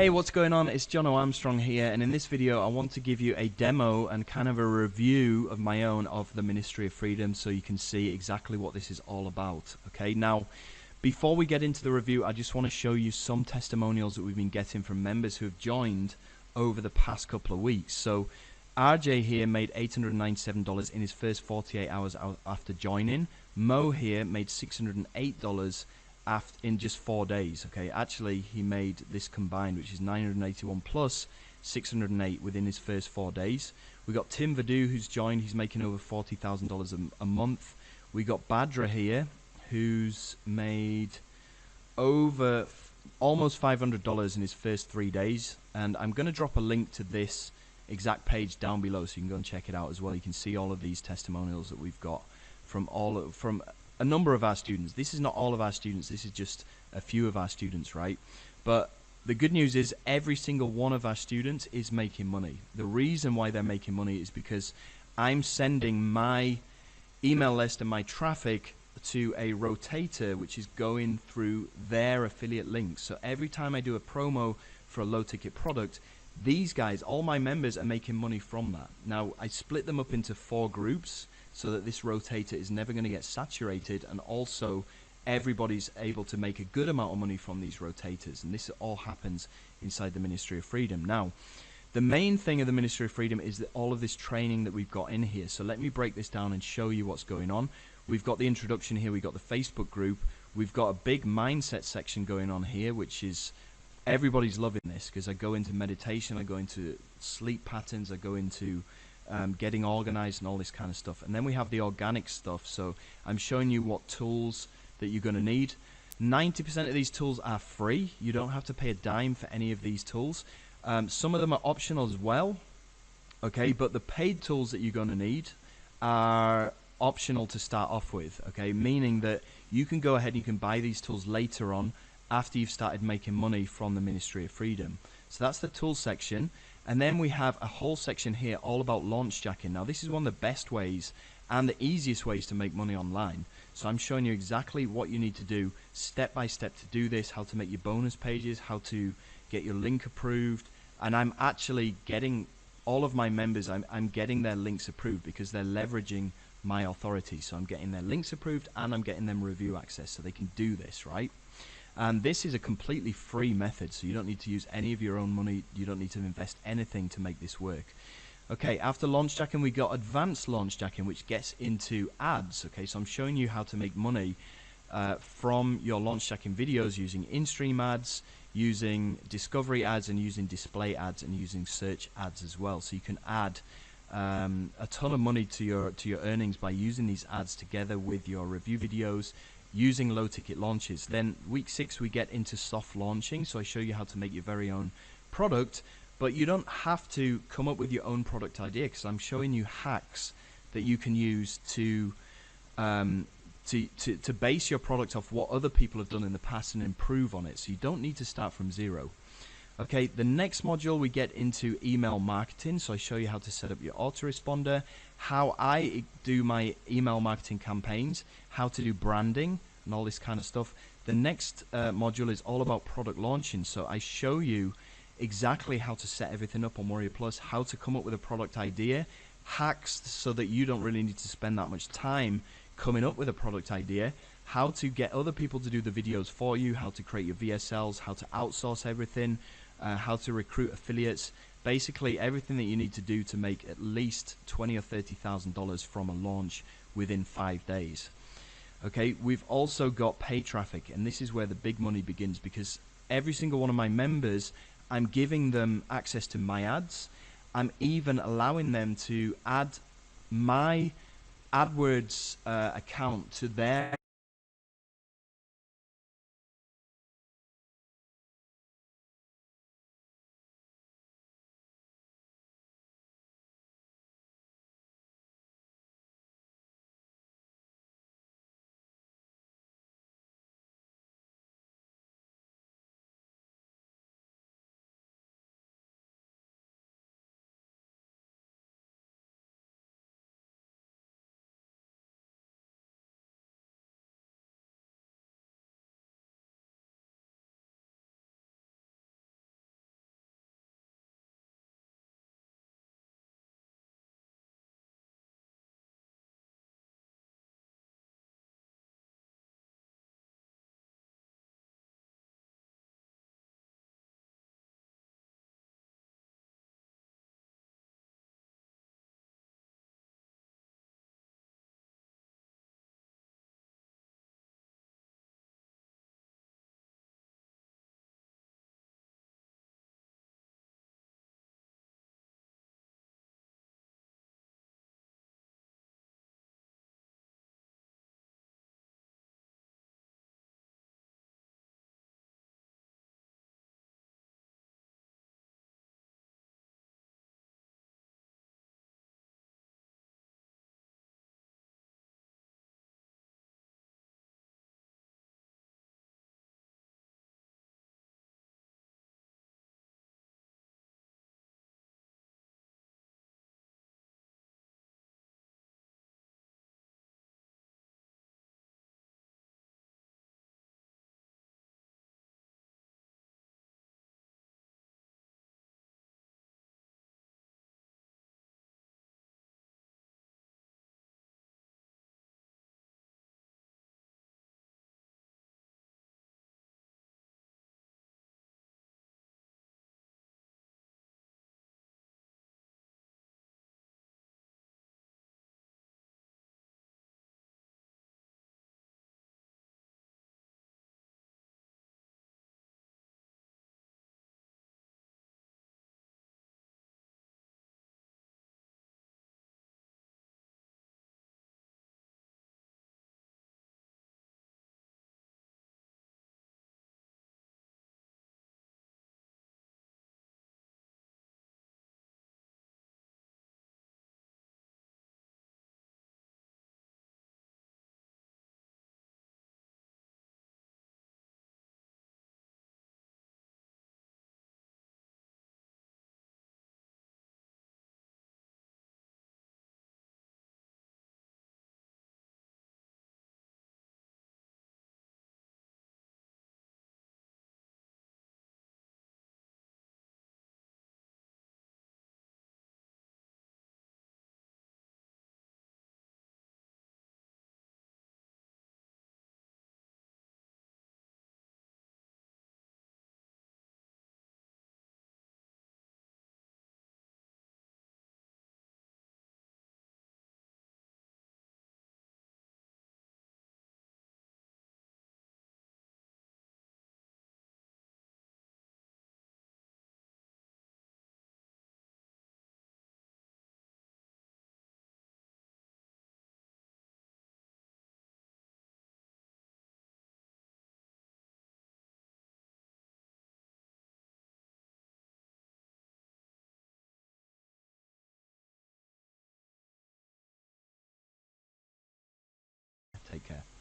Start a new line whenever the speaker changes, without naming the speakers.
Hey, what's going on? It's John Armstrong here, and in this video I want to give you a demo and kind of a review of my own of the Ministry of Freedom so you can see exactly what this is all about. Okay, now before we get into the review, I just want to show you some testimonials that we've been getting from members who have joined over the past couple of weeks. So RJ here made $897 in his first 48 hours after joining. Mo here made $608 in just 4 days. Okay, actually he made this combined, which is 981 plus 608 within his first 4 days. We got Tim Vadu who's joined. He's making over $40,000 a month. We got Badra here who's made over almost $500 in his first 3 days, and I'm going to drop a link to this exact page down below so you can go and check it out as well. You can see all of these testimonials that we've got from a number of our students. This is not all of our students, this is just a few of our students, right? But the good news is every single one of our students is making money. The reason why they're making money is because I'm sending my email list and my traffic to a rotator which is going through their affiliate links. So every time I do a promo for a low ticket product, these guys, all my members, are making money from that. Now I split them up into 4 groups so that this rotator is never going to get saturated, and also everybody's able to make a good amount of money from these rotators, and this all happens inside the Ministry of Freedom. Now the main thing of the Ministry of Freedom is that all of this training that we've got in here. So let me break this down and show you what's going on. We've got the introduction here, we've got the Facebook group, we've got a big mindset section going on here, which is everybody's loving this because I go into meditation, I go into sleep patterns, I go into getting organized and all this kind of stuff. And then we have the organic stuff, so I'm showing you what tools that you're going to need. 90% of these tools are free. You don't have to pay a dime for any of these tools. Some of them are optional as well, okay, but the paid tools that you're going to need are optional to start off with, okay, meaning that you can go ahead and you can buy these tools later on after you've started making money from the Ministry of Freedom. So that's the tool section. And then we have a whole section here all about launch jacking. Now this is one of the best ways and the easiest ways to make money online. So I'm showing you exactly what you need to do step by step to do this, how to make your bonus pages, how to get your link approved. And I'm actually getting all of my members, I'm getting their links approved because they're leveraging my authority. So I'm getting their links approved and I'm getting them review access so they can do this, right? And this is a completely free method, so you don't need to use any of your own money, you don't need to invest anything to make this work. Okay, after launch jacking we got advanced launch jacking, which gets into ads. Okay, so I'm showing you how to make money from your launch jacking videos using in-stream ads, using discovery ads, and using display ads, and using search ads as well. So you can add a ton of money to your earnings by using these ads together with your review videos, using low ticket launches. Then week 6 we get into soft launching, so I show you how to make your very own product, but you don't have to come up with your own product idea because I'm showing you hacks that you can use to base your product off what other people have done in the past and improve on it, so you don't need to start from zero. Okay, the next module we get into email marketing, so I show you how to set up your autoresponder, how I do my email marketing campaigns, how to do branding and all this kind of stuff. The next module is all about product launching, so I show you exactly how to set everything up on Warrior Plus, how to come up with a product idea, hacks so that you don't really need to spend that much time coming up with a product idea, how to get other people to do the videos for you, how to create your VSLs, how to outsource everything, how to recruit affiliates, basically everything that you need to do to make at least $20,000 or $30,000 from a launch within 5 days. Okay, we've also got paid traffic, and this is where the big money begins, because every single one of my members, I'm giving them access to my ads. I'm even allowing them to add my AdWords account to their Take care.